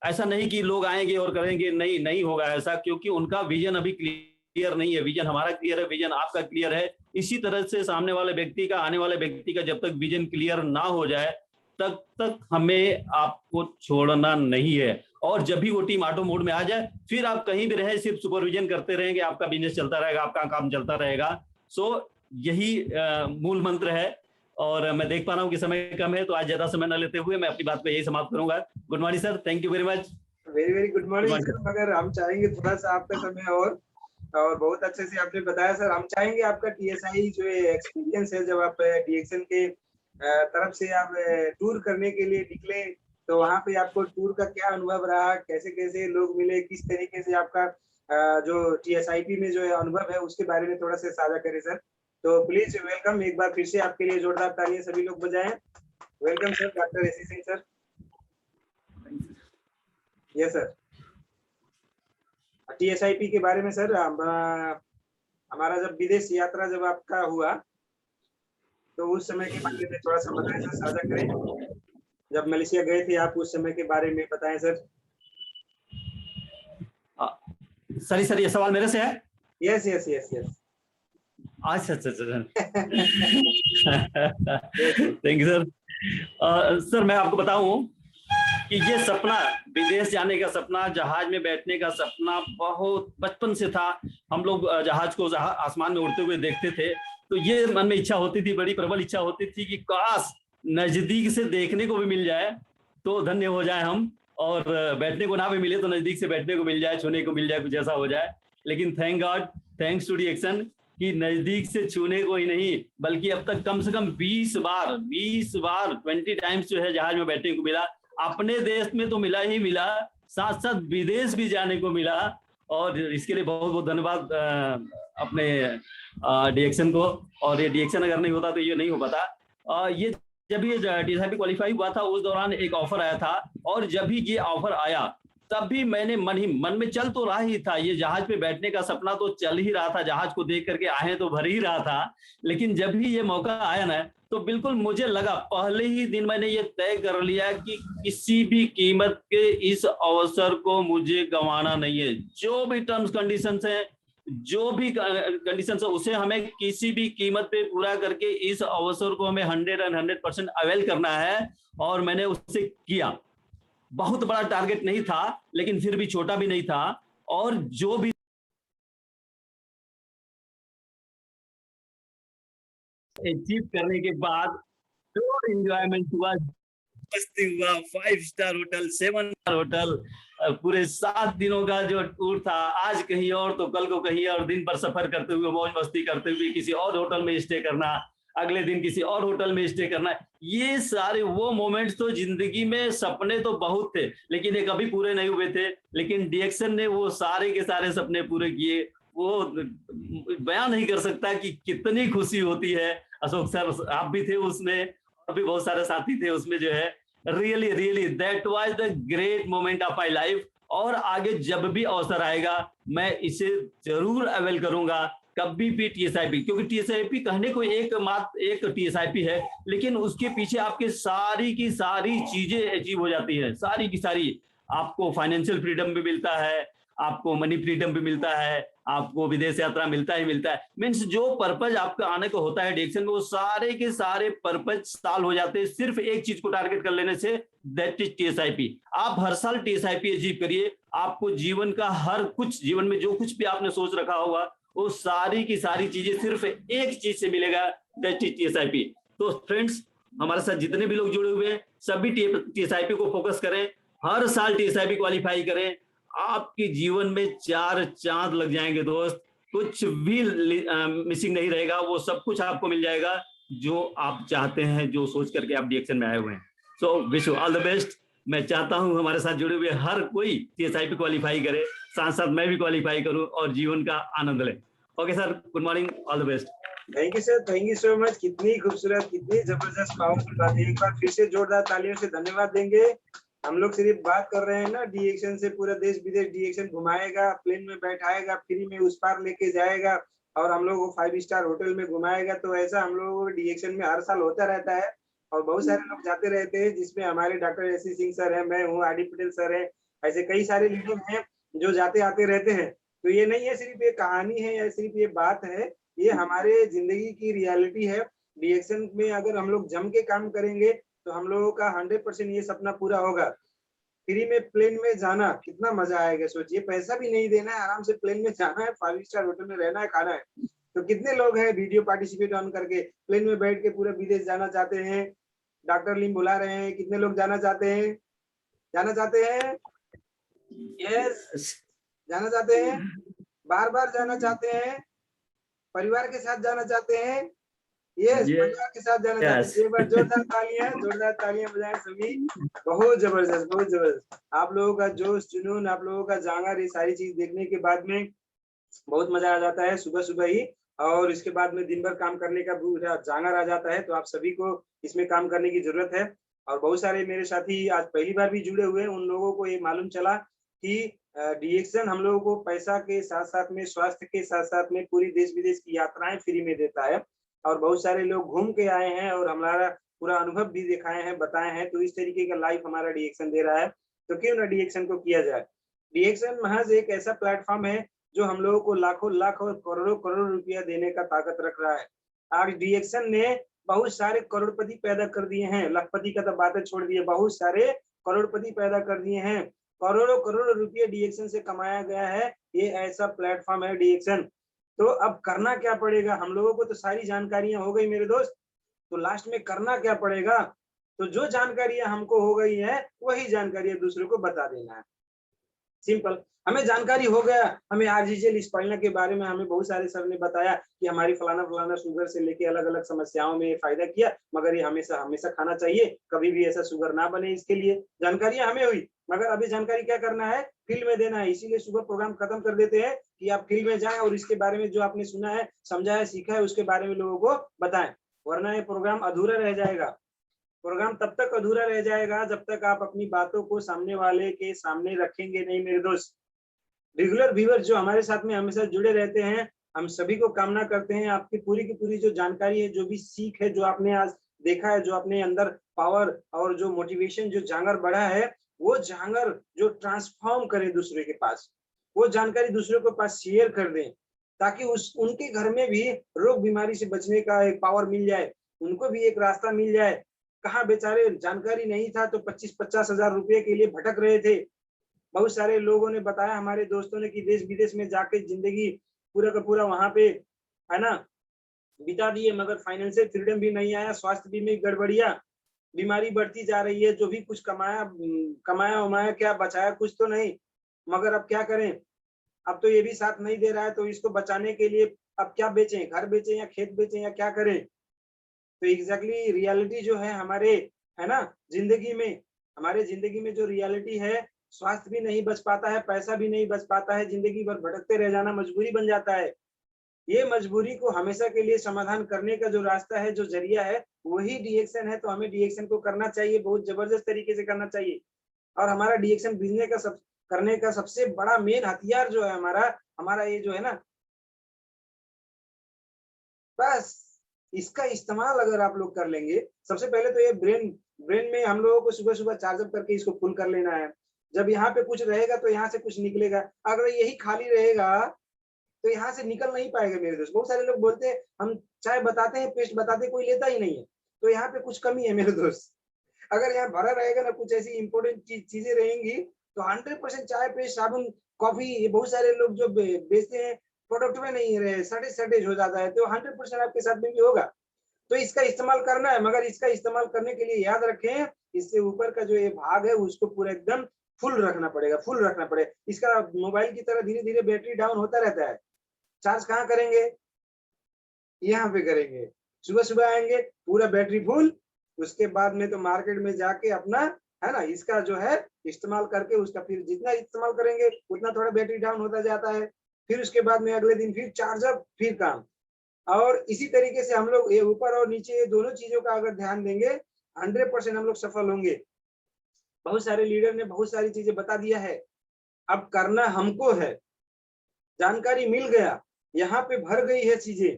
ऐसा नहीं कि लोग आएंगे और करेंगे, नहीं, नहीं होगा ऐसा, क्योंकि उनका विजन अभी क्लियर नहीं है। विजन हमारा क्लियर है, विजन आपका क्लियर है। इसी तरह से सामने वाले व्यक्ति का, आने वाले व्यक्ति का जब तक विजन क्लियर ना हो जाए, तब तक हमें आपको छोड़ना नहीं है। और जब भी वो टीम ऑटो मोड में आ जाए, फिर आप कहीं भी रहे, सिर्फ सुपरविजन करते रहेंगे, आपका बिजनेस चलता रहेगा, आपका काम चलता रहेगा। सो यही मूल मंत्र है। और मैं देख पा रहा हूँ कि समय कम है, तो आज ज्यादा समय न लेते हुए मैं अपनी बात पे यही समाप्त करूंगा। Good morning sir, thank you very much. Very very good morning sir. मगर हम चाहेंगे थोड़ा सा आपका समय और बहुत अच्छे से आपने बताया सर। हम चाहेंगे आपका टीएसआई जो एक्सपीरियंस है, जब आप डीएक्शन के तरफ से आप टूर करने के लिए निकले, तो वहाँ पे आपको टूर का क्या अनुभव रहा, कैसे कैसे लोग मिले, किस तरीके से आपका जो टीएसआईपी में जो है अनुभव है, उसके बारे में थोड़ा सा साझा करें सर। तो प्लीज वेलकम, एक बार फिर से आपके लिए जोरदार तालियां सभी लोग बजाएं। Welcome sir, doctor S C. Singh sir. Yes sir, TSIP के बारे में सर, हमारा जब विदेश यात्रा जब आपका हुआ, तो उस समय के बारे में थोड़ा सा बताएं सर, साझा करें। जब मलेशिया गए थे आप, उस समय के बारे में बताएं सर। सर ये सवाल मेरे से है? Yes yes yes yes. अच्छा थैंक यू सर। सर मैं आपको बताऊं कि ये सपना, विदेश जाने का सपना, जहाज में बैठने का सपना बहुत बचपन से था। हम लोग जहाज को आसमान में उड़ते हुए देखते थे, तो ये मन में इच्छा होती थी, बड़ी प्रबल इच्छा होती थी कि काश नजदीक से देखने को भी मिल जाए तो धन्य हो जाए हम, और बैठने को ना भी मिले तो नजदीक से बैठने को मिल जाए, छूने को मिल जाए, कुछ ऐसा हो जाए। लेकिन थैंक गॉड, थैंक्स टू डीएक्शन कि नजदीक से छूने को ही नहीं, बल्कि अब तक कम से कम 20 बार 20 टाइम्स जो है जहाज में बैठने को मिला। अपने देश में तो मिला ही मिला, साथ साथ विदेश भी जाने को मिला। और इसके लिए बहुत बहुत धन्यवाद अपने डीएक्शन को। और ये डीएक्शन अगर नहीं होता तो ये नहीं हो पाता। ये जब ये टीएसआईपी क्वालिफाई हुआ था, उस दौरान एक ऑफर आया था, और जब भी ये ऑफर आया तभी मैंने मन में चल तो रहा ही था, ये जहाज पे बैठने का सपना तो चल ही रहा था, जहाज को देख करके आए तो भर ही रहा था। लेकिन जब भी ये मौका आया ना, तो बिल्कुल मुझे लगा, पहले ही दिन मैंने ये तय कर लिया कि किसी भी कीमत के इस अवसर को मुझे गंवाना नहीं है। जो भी टर्म्स कंडीशंस है, जो भी कंडीशंस है, उसे हमें किसी भी कीमत पे पूरा करके इस अवसर को हमें 100% अवेल करना है। और मैंने उससे किया। बहुत बड़ा टारगेट नहीं था, लेकिन फिर भी छोटा भी नहीं था। और जो भी अचीव करने के बाद प्योर एंजॉयमेंट हुआ, मस्ती हुआ, 5 स्टार होटल, 7 स्टार होटल, पूरे 7 दिनों का जो टूर था, आज कहीं और तो कल को कहीं और, दिन भर सफर करते हुए, मौज मस्ती करते हुए किसी और होटल में स्टे करना, अगले दिन किसी और होटल में स्टे करना, ये सारे वो मोमेंट्स तो जिंदगी में, सपने तो बहुत थे लेकिन ये कभी पूरे नहीं हुए थे। लेकिन डीएक्सन ने वो सारे के सारे सपने पूरे किए। वो बयान नहीं कर सकता कि कितनी खुशी होती है। अशोक सर, आप भी थे उसमें, और भी बहुत सारे साथी थे उसमें, जो है really that was the great moment of my life. और आगे जब भी अवसर आएगा मैं इसे जरूर अवेल करूंगा, कभी भी टीएसआईपी, क्योंकि टीएसआईपी कहने को एक टीएसआईपी है, लेकिन उसके पीछे आपके सारी की सारी चीजें अचीव हो जाती है, सारी की सारी। आपको फाइनेंशियल फ्रीडम भी मिलता है, आपको मनी फ्रीडम भी मिलता है, आपको विदेश यात्रा मिलता ही मिलता है। मीन्स जो पर्पज आपका आने को होता है डीएक्सन में, वो सारे के सारे पर्पज साल हो जाते हैं सिर्फ एक चीज को टारगेट कर लेने से, दैट इज टीएसआईपी। आप हर साल टीएसआईपी अचीव करिए, आपको जीवन का हर कुछ, जीवन में जो कुछ भी आपने सोच रखा होगा, वो सारी की सारी चीजें सिर्फ एक चीज से मिलेगा, दैट इज टीएसआईपी। तो फ्रेंड्स, हमारे साथ जितने भी लोग जुड़े हुए हैं, सभी टीएसआईपी को फोकस करें, हर साल टीएसआईपी क्वालिफाई करें। आपके जीवन में 4 चांद लग जाएंगे दोस्त, कुछ भी मिसिंग नहीं रहेगा, वो सब कुछ आपको मिल जाएगा जो आप चाहते हैं, जो सोच करके आप डीएक्सन में आए हुए हैं। So wish you all the best. मैं चाहता हूं हमारे साथ जुड़े हुए हर कोई टीएसआईपी क्वालिफाई करे, साथ साथ मैं भी क्वालिफाई करूं और जीवन का आनंद लें। Okay sir, good morning, all the best. Thank you sir, thank you so much. कितनी खूबसूरत, कितनी जबरदस्त, पावरफुल बात है। एक बार फिर से जोरदार तालियों से धन्यवाद देंगे। हम लोग सिर्फ बात कर रहे हैं ना, डीएक्सन से पूरा देश विदेश डीएक्सन घुमाएगा, प्लेन में बैठाएगा, फ्री में उस पार लेके जाएगा और हम लोग को 5 स्टार होटल में घुमाएगा। तो ऐसा हम लोगों को डीएक्सन में हर साल होता रहता है और बहुत सारे लोग जाते रहते हैं, जिसमें हमारे doctor S C Singh sir है, मैं हूँ, आर डी पटेल सर है, ऐसे कई सारे लीडर हैं जो जाते आते रहते हैं। तो ये नहीं है सिर्फ ये कहानी है या सिर्फ ये बात है, ये हमारे जिंदगी की रियलिटी है। डीएक्सन में अगर हम लोग जम के काम करेंगे तो हम लोगों का 100% ये सपना पूरा होगा। फ्री में प्लेन में जाना कितना मजा आएगा, सोचिए, पैसा भी नहीं देना है, आराम से प्लेन में जाना है, 5 स्टार होटल में रहना है, खाना है। तो कितने लोग हैं वीडियो पार्टिसिपेट ऑन करके प्लेन में बैठ के पूरा विदेश जाना चाहते हैं? डॉक्टर लिम बुला रहे हैं, कितने लोग जाना चाहते हैं? जाना चाहते हैं? यस, जाना चाहते हैं, बार बार जाना चाहते हैं, परिवार के साथ जाना चाहते हैं, यस, परिवार के साथ जाना चाहते हैं। जोरदार तालियां बजाएं सभी। बहुत जबरदस्त, बहुत जबरदस्त। आप लोगों का जोश जुनून, आप लोगों का जांगर, ये सारी चीज देखने के बाद में बहुत मजा आ जाता है सुबह सुबह ही, और इसके बाद में दिन भर काम करने का जांगर आ जाता है। तो आप सभी को इसमें काम करने की जरूरत है। और बहुत सारे मेरे साथी आज पहली बार भी जुड़े हुए हैं, उन लोगों को ये मालूम चला कि डीएक्सन हम लोगों को पैसा के साथ साथ में, स्वास्थ्य के साथ साथ में पूरी देश विदेश की यात्राएं फ्री में देता है। और बहुत सारे लोग घूम के आए हैं और हमारा पूरा अनुभव भी दिखाए हैं, बताए हैं। तो इस तरीके का लाइफ हमारा डीएक्सन दे रहा है, तो क्यों ना डीएक्सन को किया जाए। डीएक्सन महज एक ऐसा प्लेटफॉर्म है जो हम लोगों को लाखों लाख और करोड़ों करोड़ रुपया देने का ताकत रख रहा है। आज डीएक्सन ने बहुत सारे करोड़पति पैदा कर दिए हैं, लखपति का तो बातें छोड़ दिए, बहुत सारे करोड़पति पैदा कर दिए हैं। करोड़ों करोड़ रुपये डीएक्सन से कमाया गया है। ये ऐसा प्लेटफॉर्म है डीएक्सन। तो अब करना क्या पड़ेगा? हम लोगों को तो सारी जानकारियां हो गई मेरे दोस्त, तो लास्ट में करना क्या पड़ेगा? तो जो जानकारियां हमको हो गई है वही जानकारियां दूसरों को बता देना है। सिंपल। हमें जानकारी हो गया, हमें आर्जिजेल स्पाइना के बारे में हमें बहुत सारे सर ने बताया कि हमारी फलाना फलाना शुगर से लेके अलग अलग समस्याओं में फायदा किया, मगर ये हमेशा हमेशा खाना चाहिए, कभी भी ऐसा शुगर ना बने, इसके लिए जानकारियां हमें हुई। मगर अभी जानकारी क्या करना है? फील्ड में देना है। इसीलिए शुगर प्रोग्राम खत्म कर देते हैं कि आप फील्ड में जाएं और इसके बारे में जो आपने सुना है, समझा है, सीखा है, उसके बारे में लोगों को बताएं, वरना ये प्रोग्राम अधूरा रह जाएगा। प्रोग्राम तब तक अधूरा रह जाएगा जब तक आप अपनी बातों को सामने वाले के सामने रखेंगे नहीं मेरे दोस्त। रेगुलर व्यूअर जो हमारे साथ में हमेशा जुड़े रहते हैं, हम सभी को कामना करते हैं आपकी पूरी की पूरी जो जानकारी है, जो भी सीख है, जो आपने आज देखा है, जो अपने अंदर पावर और जो मोटिवेशन जो जांगर बढ़ा है, वो जांगर जो ट्रांसफॉर्म करे दूसरे के पास, वो जानकारी दूसरे के पास शेयर कर दें, ताकि उनके घर में भी रोग बीमारी से बचने का एक पावर मिल जाए, उनको भी एक रास्ता मिल जाए। कहाँ बेचारे जानकारी नहीं था तो 25-50 हजार रुपए के लिए भटक रहे थे। बहुत सारे लोगों ने बताया, हमारे दोस्तों ने, कि देश विदेश में जाके जिंदगी पूरा का पूरा वहां पे है ना बिता दिए, मगर फाइनेंशियल फ्रीडम भी नहीं आया, स्वास्थ्य भी में गड़बड़िया, बीमारी बढ़ती जा रही है, जो भी कुछ कमाया उमाया क्या बचाया कुछ तो नहीं। मगर अब क्या करें, अब तो ये भी साथ नहीं दे रहा है, तो इसको बचाने के लिए अब क्या बेचें, घर बेचें या खेत बेचें या क्या करें। तो एग्जैक्टली रियलिटी जो है हमारे, है ना, जिंदगी में, हमारे जिंदगी में जो रियलिटी है, स्वास्थ्य भी नहीं बच पाता है, पैसा भी नहीं बच पाता है, जिंदगी भर भटकते रह जाना मजबूरी बन जाता है। ये मजबूरी को हमेशा के लिए समाधान करने का जो रास्ता है, जो जरिया है, वही डीएक्शन है। तो हमें डीएक्शन को करना चाहिए, बहुत जबरदस्त तरीके से करना चाहिए। और हमारा डीएक्शन बिजनेस का करने का सबसे बड़ा मेन हथियार जो है हमारा ये जो है ना, बस इसका इस्तेमाल अगर आप लोग कर लेंगे, सबसे पहले तो ये ब्रेन में हम लोगों को सुबह सुबह चार्जअप करके इसको फुल कर लेना है। जब यहाँ पे कुछ रहेगा तो यहाँ से कुछ निकलेगा, अगर यही खाली रहेगा तो यहाँ से निकल नहीं पाएगा मेरे दोस्त। बहुत सारे लोग बोलते हैं हम चाय बताते हैं, पेस्ट बताते हैं, कोई लेता ही नहीं है, तो यहाँ पे कुछ कमी है मेरे दोस्त। अगर यहाँ भरा रहेगा ना, कुछ ऐसी इंपॉर्टेंट चीजें रहेंगी, तो 100% चाय, पेस्ट, साबुन, कॉफी, ये बहुत सारे लोग जो बेचते हैं प्रोडक्ट में नहीं रहे, सटेज हो जाता है, तो 100% आपके साथ में भी होगा। तो इसका इस्तेमाल करना है, मगर इसका इस्तेमाल करने के लिए याद रखें, इससे ऊपर का जो ये भाग है उसको पूरा एकदम फुल रखना पड़ेगा, फुल रखना पड़ेगा। इसका मोबाइल की तरह धीरे धीरे बैटरी डाउन होता रहता है। चार्ज कहाँ करेंगे, यहाँ पे करेंगे, सुबह सुबह आएंगे पूरा बैटरी फुल, उसके बाद में तो मार्केट में जाके अपना, है ना, इसका जो है इस्तेमाल करके उसका फिर जितना इस्तेमाल करेंगे उतना थोड़ा बैटरी डाउन होता जाता है। फिर उसके बाद में अगले दिन फिर चार्जर, फिर काम। और इसी तरीके से हम लोग ये ऊपर और नीचे ये दोनों चीजों का अगर ध्यान देंगे, 100% हम लोग सफल होंगे। बहुत सारे लीडर ने बहुत सारी चीजें बता दिया है, अब करना हमको है। जानकारी मिल गया, यहाँ पे भर गई है चीजें,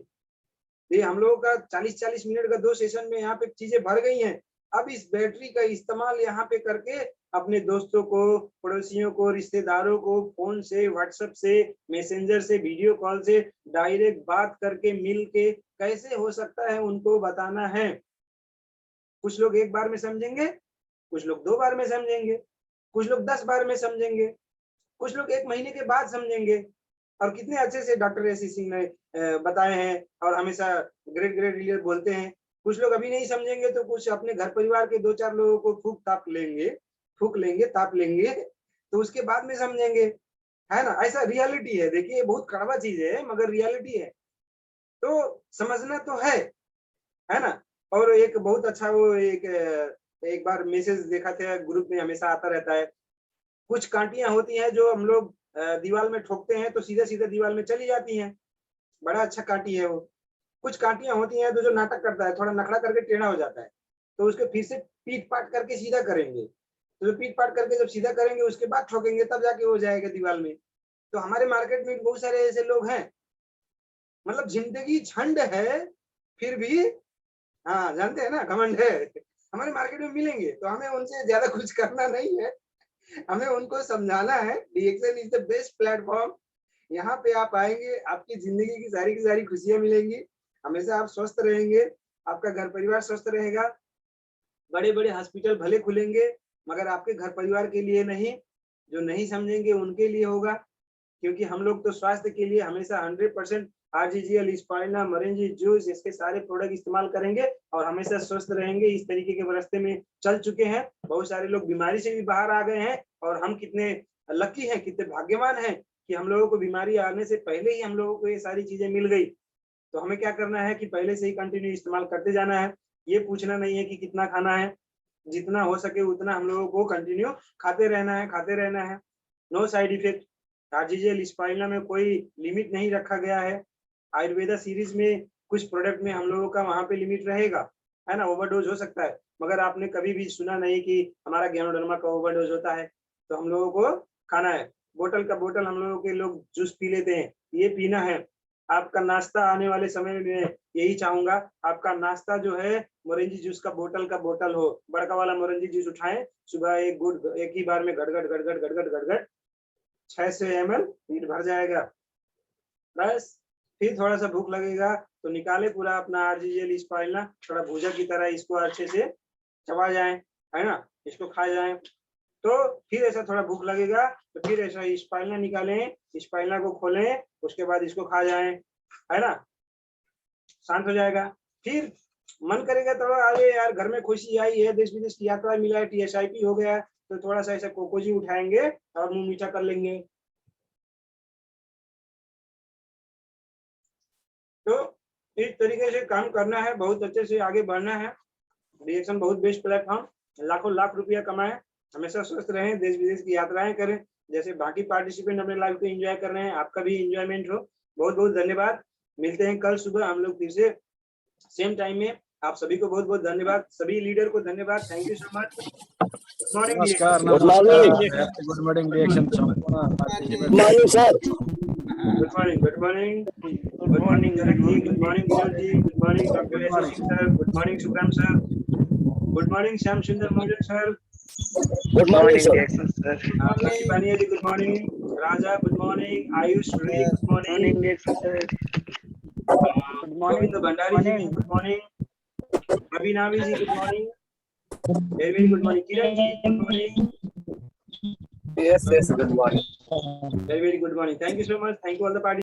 ये हम लोगों का 40-40 मिनट का 2 सेशन में यहाँ पे चीजें भर गई हैं। अब इस बैटरी का इस्तेमाल यहाँ पे करके अपने दोस्तों को, पड़ोसियों को, रिश्तेदारों को फोन से, व्हाट्सएप से, मैसेंजर से, वीडियो कॉल से डायरेक्ट बात करके मिल के कैसे हो सकता है उनको बताना है। कुछ लोग 1 बार में समझेंगे, कुछ लोग 2 बार में समझेंगे, कुछ लोग 10 बार में समझेंगे, कुछ लोग 1 महीने के बाद समझेंगे। और कितने अच्छे से डॉक्टर एसी सिंह ने बताए हैं और हमेशा ग्रेट लीडर बोलते हैं। कुछ लोग अभी नहीं समझेंगे तो कुछ अपने घर परिवार के 2-4 लोगों को फूक लेंगे, ताप लेंगे, तो उसके बाद में समझेंगे, है ना। ऐसा रियलिटी है। देखिए बहुत कड़वा चीज है मगर रियलिटी है, तो समझना तो है ना। और एक बहुत अच्छा वो एक बार मैसेज देखा था ग्रुप में, हमेशा आता रहता है, कुछ कांटियां होती हैं जो हम लोग दीवार में ठोकते हैं तो सीधा सीधा दीवार में चली जाती हैं, बड़ा अच्छा कांटी है वो। कुछ कांटियां होती हैं तो जो नाटक करता है, थोड़ा नखड़ा करके टेढ़ा हो जाता है, तो उसको फिर से पीट पाट करके सीधा करेंगे, तो पीट पाट करके जब सीधा करेंगे उसके बाद ठोकेंगे तब जाके हो जाएगा दीवार में। तो हमारे मार्केट में बहुत सारे ऐसे लोग हैं, मतलब जिंदगी झंड है फिर भी, हाँ जानते हैं ना, घमंड है, हमारे मार्केट में मिलेंगे। तो हमें उनसे ज्यादा कुछ करना नहीं है, हमें उनको समझाना है डीएक्शन इज द बेस्ट प्लेटफॉर्म। यहाँ पे आप आएंगे, आपकी जिंदगी की सारी खुशियां मिलेंगी, हमेशा आप स्वस्थ रहेंगे, आपका घर परिवार स्वस्थ रहेगा। बड़े बड़े हॉस्पिटल भले खुलेंगे मगर आपके घर परिवार के लिए नहीं, जो नहीं समझेंगे उनके लिए होगा, क्योंकि हम लोग तो स्वास्थ्य के लिए हमेशा 100% आरजीजीएल, स्पाइना, मरेंजी जूस, इसके सारे प्रोडक्ट इस्तेमाल करेंगे और हमेशा स्वस्थ रहेंगे। इस तरीके के रास्ते में चल चुके हैं, बहुत सारे लोग बीमारी से भी बाहर आ गए हैं, और हम कितने लकी हैं, कितने भाग्यवान हैं कि हम लोगों को बीमारी आने से पहले ही हम लोगों को ये सारी चीजें मिल गई। तो हमें क्या करना है कि पहले से ही कंटिन्यू इस्तेमाल करते जाना है, ये पूछना नहीं है कि कितना खाना है, जितना हो सके उतना हम लोगों को कंटिन्यू खाते रहना है। No side effect. आरजीजीएल, स्पाइना में कोई लिमिट नहीं रखा गया है। आयुर्वेदा सीरीज में कुछ प्रोडक्ट में हम लोगों का वहां पे लिमिट रहेगा, है ना, ओवरडोज हो सकता है, मगर आपने कभी भी सुना नहीं कि हमारा गैनोडर्मा का ओवरडोज होता है। तो हम लोगों को खाना है, बोतल का बोतल हम लोगों के लोग जूस पी लेते हैं, ये पीना है। आपका नाश्ता आने वाले समय में यही चाहूंगा, आपका नाश्ता जो है मोरेंजी जूस का बोतल हो, बड़का वाला मोरेंजी जूस उठाएं, सुबह एक गुड एक ही बार में गड़गड़ गड़गड़ गड़गड़ गड़गड़ 600 ml पेट भर जाएगा। बस फिर थोड़ा सा भूख लगेगा तो निकाले पूरा अपना आरजीएल स्पाइरलिना, थोड़ा भूजा की तरह इसको अच्छे से चबा जाए, है ना, इसको खा जाए। तो फिर ऐसा थोड़ा भूख लगेगा तो फिर ऐसा स्पाइरलिना निकालें, स्पाइरलिना को खोलें, उसके बाद इसको खा जाएं, है ना, शांत हो जाएगा। फिर मन करेगा तो अरे यार घर में खुशी आई है, देश विदेश की यात्रा मिला है, TSIP हो गया है, तो थोड़ा सा ऐसा कोकोजी उठाएंगे और मुंह मीठा कर लेंगे। तो इस तरीके से काम करना है, बहुत अच्छे से आगे बढ़ना है। रिएक्शन बहुत बेस्ट प्लेटफॉर्म, लाखों लाख रुपया कमाएं, हमेशा स्वस्थ रहें, देश विदेश की यात्राएं करें, जैसे बाकी पार्टिसिपेंट अपने लाइफ को एंजॉय कर रहे हैं, आपका भी एंजॉयमेंट हो। बहुत बहुत धन्यवाद, मिलते हैं कल सुबह हम लोग फिर से सेम टाइम में। आप सभी को बहुत बहुत धन्यवाद, सभी लीडर को धन्यवाद, thank you so much. Good morning, नमस्कार गुड मॉर्निंग गुड मॉर्निंग रिएक्शन sir. Good morning, good morning, good morning Janak ji, good morning Vinod ji, good morning doctor Yashasvi sir, good morning Subram sir, good morning Shyam Sundar Mahajan sir, good morning sir. Paniya ji good morning, Raja good morning, Ayush री good morning, Govind Bhandari ji good morning, Abhinavi ji good morning, very good morning, Kiran ji good morning, yes yes good morning. very good morning, thank you so much, thank you all the party।